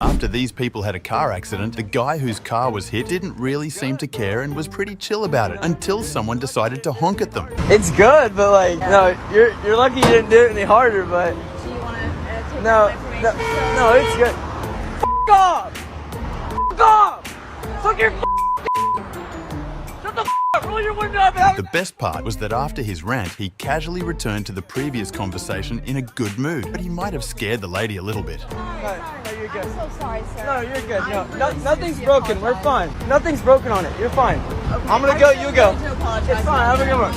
After these people had a car accident, the guy whose car was hit didn't really seem to care and was pretty chill about it until someone decided to honk at them. It's good, but like, no, you're lucky you didn't do it any harder, but... Do you want to take No, no, it's good. F*** off! F*** off! Suck your Shut the f*** up! Roll your window up! The best part was that after his rant, he casually returned to the previous conversation in a good mood, but he might have scared the lady a little bit. No, you're good. I'm so sorry, sir. No, you're good. No, I really nothing's sincerely broken. We're apologize. fine. Nothing's broken on it. You're fine. Okay. I'm gonna go. I'm You go. going to apologize. It's fine. Have a good one.